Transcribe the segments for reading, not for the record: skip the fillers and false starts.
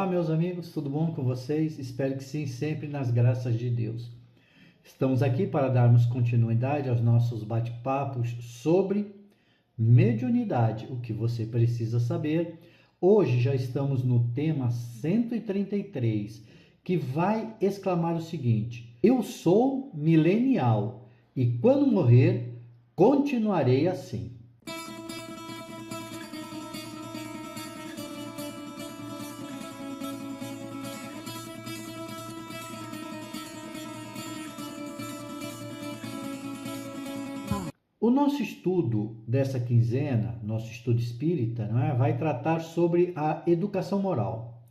meus amigos, tudo bom com vocês? Espero que sim, sempre nas graças de Deus. Estamos aqui para darmos continuidade aos nossos bate-papos sobre mediunidade, o que você precisa saber. Hoje já estamos no tema 133, que vai exclamar o seguinte: eu sou milenial e quando morrer, continuarei assim. O nosso estudo dessa quinzena, nosso estudo espírita, vai tratar sobre a educação moral.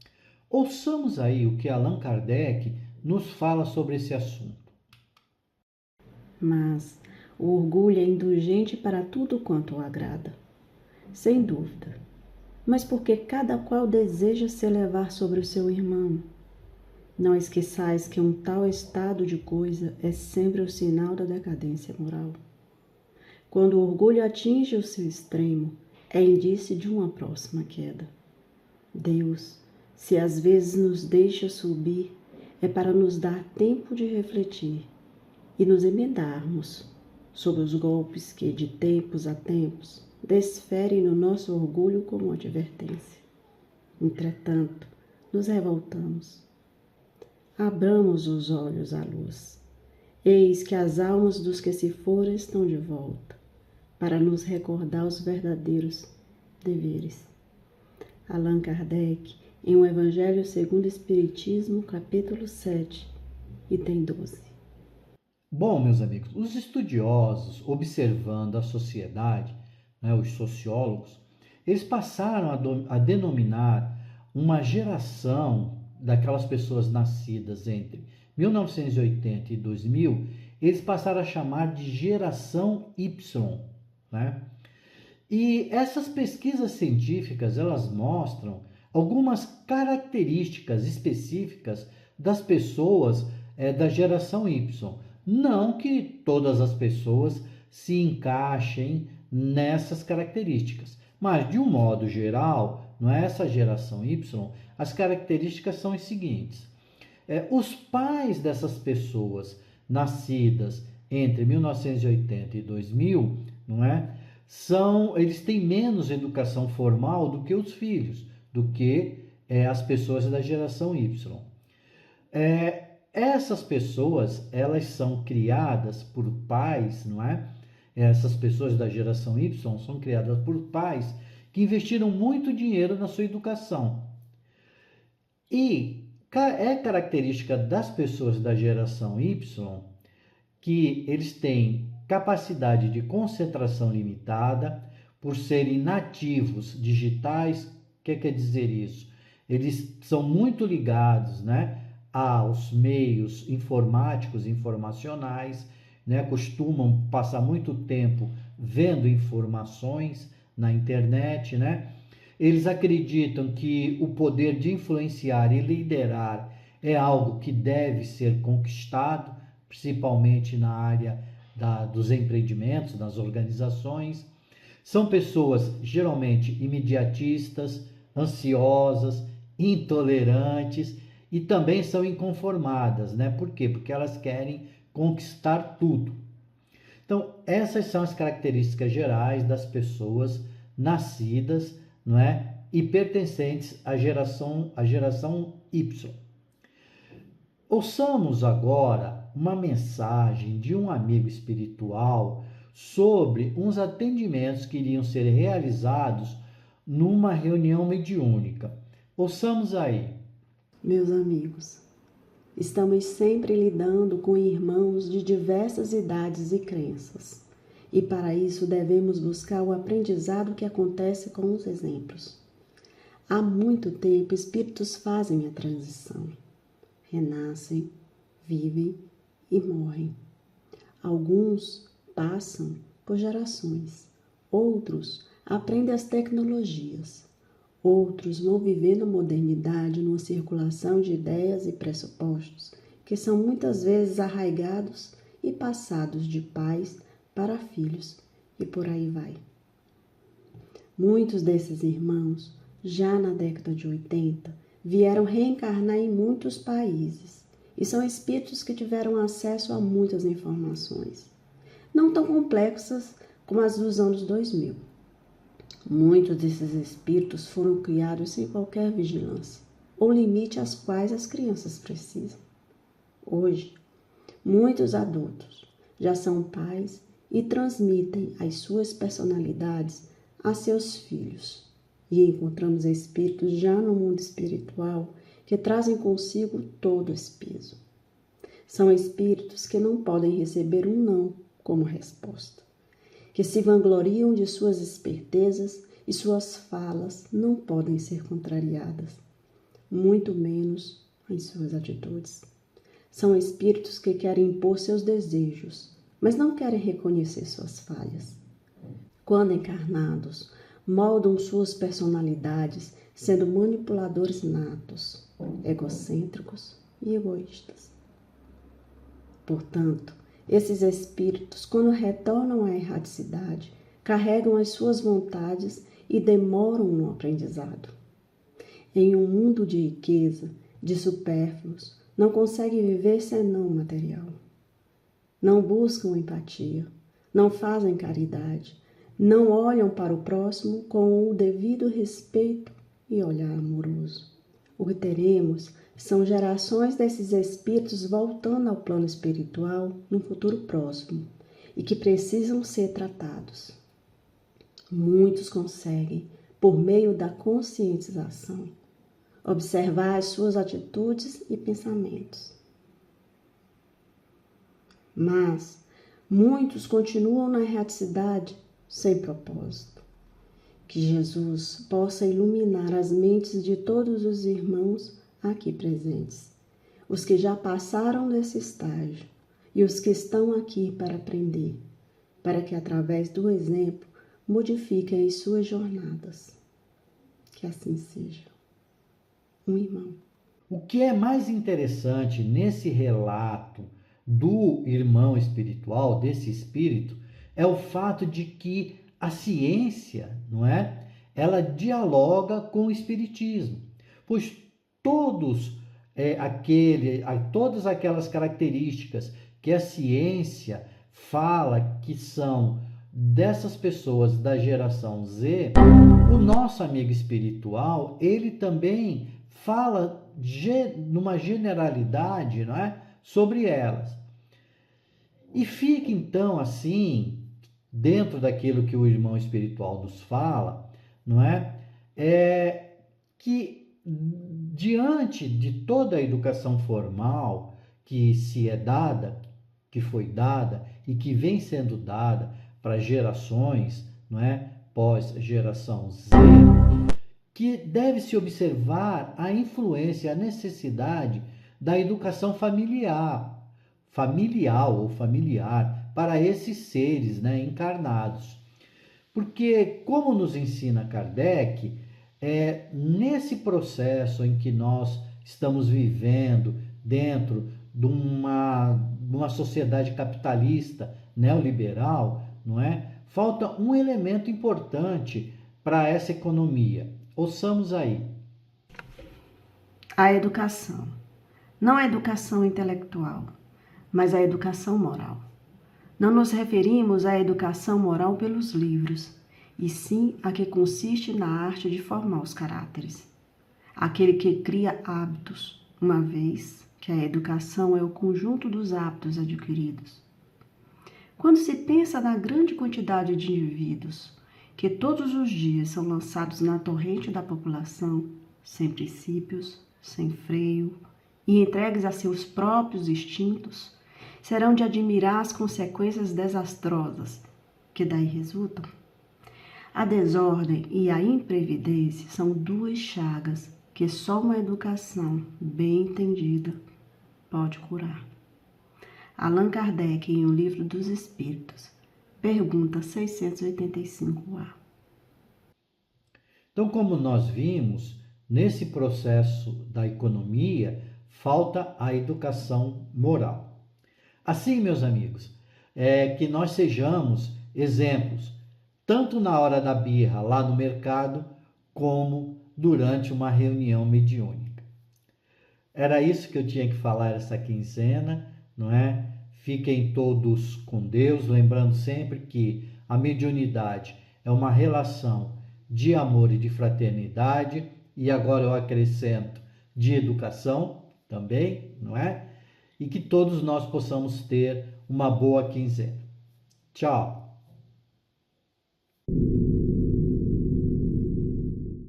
Ouçamos aí o que Allan Kardec nos fala sobre esse assunto. Mas o orgulho é indulgente para tudo quanto o agrada, sem dúvida, mas porque cada qual deseja se elevar sobre o seu irmão. Não esqueçais que um tal estado de coisa é sempre o sinal da decadência moral. Quando o orgulho atinge o seu extremo, é indício de uma próxima queda. Deus, se às vezes nos deixa subir, é para nos dar tempo de refletir e nos emendarmos sobre os golpes que, de tempos a tempos, desferem no nosso orgulho como advertência. Entretanto, nos revoltamos. Abramos os olhos à luz. Eis que as almas dos que se foram estão de volta, para nos recordar os verdadeiros deveres. Allan Kardec, em O Evangelho segundo o Espiritismo, capítulo 7, item 12. Bom, meus amigos, os estudiosos, observando a sociedade, os sociólogos, eles passaram a denominar uma geração daquelas pessoas nascidas entre 1980 e 2000, eles passaram a chamar de geração Y, E essas pesquisas científicas, elas mostram algumas características específicas das pessoas da geração Y. Não que todas as pessoas se encaixem nessas características, mas de um modo geral, essa geração Y, as características são as seguintes. Os pais dessas pessoas nascidas entre 1980 e 2000, eles têm menos educação formal do que os filhos, do que as pessoas da geração Y. Essas pessoas, elas são criadas por pais, Essas pessoas da geração Y são criadas por pais que investiram muito dinheiro na sua educação. E é característica das pessoas da geração Y que eles têm capacidade de concentração limitada, por serem nativos digitais. O que quer dizer isso? Eles são muito ligados, aos meios informáticos, informacionais, costumam passar muito tempo vendo informações na internet, Eles acreditam que o poder de influenciar e liderar é algo que deve ser conquistado, principalmente na área dos empreendimentos, das organizações. São pessoas geralmente imediatistas, ansiosas, intolerantes e também são inconformadas, Por quê? Porque elas querem conquistar tudo. Então, essas são as características gerais das pessoas nascidas, e pertencentes à geração Y. Ouçamos agora uma mensagem de um amigo espiritual sobre uns atendimentos que iriam ser realizados numa reunião mediúnica. Ouçamos aí. Meus amigos, estamos sempre lidando com irmãos de diversas idades e crenças, e para isso devemos buscar o aprendizado que acontece com os exemplos. Há muito tempo, espíritos fazem a transição. Renascem, vivem e morrem. Alguns passam por gerações, outros aprendem as tecnologias, outros vão vivendo a modernidade numa circulação de ideias e pressupostos que são muitas vezes arraigados e passados de pais para filhos e por aí vai. Muitos desses irmãos, já na década de 80, vieram reencarnar em muitos países e são espíritos que tiveram acesso a muitas informações, não tão complexas como as dos anos 2000. Muitos desses espíritos foram criados sem qualquer vigilância ou limite às quais as crianças precisam. Hoje, muitos adultos já são pais e transmitem as suas personalidades a seus filhos. E encontramos espíritos já no mundo espiritual que trazem consigo todo esse peso. São espíritos que não podem receber um não como resposta, que se vangloriam de suas espertezas e suas falas não podem ser contrariadas, muito menos em suas atitudes. São espíritos que querem impor seus desejos, mas não querem reconhecer suas falhas. Quando encarnados, moldam suas personalidades sendo manipuladores natos, egocêntricos e egoístas. Portanto, esses espíritos, quando retornam à erraticidade, carregam as suas vontades e demoram no aprendizado. Em um mundo de riqueza, de supérfluos, não conseguem viver senão material. Não buscam empatia, não fazem caridade, não olham para o próximo com o devido respeito e olhar amoroso. O que teremos são gerações desses espíritos voltando ao plano espiritual no futuro próximo e que precisam ser tratados. Muitos conseguem, por meio da conscientização, observar as suas atitudes e pensamentos. Mas muitos continuam na erraticidade sem propósito. Que Jesus possa iluminar as mentes de todos os irmãos aqui presentes, os que já passaram desse estágio e os que estão aqui para aprender, para que através do exemplo modifiquem as suas jornadas. Que assim seja. Um irmão. O que é mais interessante nesse relato do irmão espiritual, desse espírito, é o fato de que a ciência, não é? Ela dialoga com o espiritismo, pois todas aquelas características que a ciência fala que são dessas pessoas da geração Z, o nosso amigo espiritual, ele também fala numa generalidade, não é? Sobre elas. E fica então assim, dentro daquilo que o irmão espiritual nos fala, não é? Que diante de toda a educação formal que se é dada, que foi dada e que vem sendo dada para gerações, não é? Pós-geração Z, que deve-se observar a influência, a necessidade da educação familiar ou familiar para esses seres, né, encarnados. Porque, como nos ensina Kardec, nesse processo em que nós estamos vivendo dentro de uma sociedade capitalista neoliberal, não é? Falta um elemento importante para essa economia. Ouçamos aí. A educação. Não a educação intelectual, mas a educação moral. Não nos referimos à educação moral pelos livros, e sim a que consiste na arte de formar os caráteres. Aquele que cria hábitos, uma vez que a educação é o conjunto dos hábitos adquiridos. Quando se pensa na grande quantidade de indivíduos que todos os dias são lançados na torrente da população, sem princípios, sem freio e entregues a seus próprios instintos, serão de admirar as consequências desastrosas que daí resultam. A desordem e a imprevidência são duas chagas que só uma educação bem entendida pode curar. Allan Kardec, em O Livro dos Espíritos, pergunta 685A. Então, como nós vimos, nesse processo da economia, falta a educação moral. Assim, meus amigos, que nós sejamos exemplos, tanto na hora da birra lá no mercado, como durante uma reunião mediúnica. Era isso que eu tinha que falar essa quinzena, não é? Fiquem todos com Deus, lembrando sempre que a mediunidade é uma relação de amor e de fraternidade, e agora eu acrescento de educação também, não é? E que todos nós possamos ter uma boa quinzena. Tchau!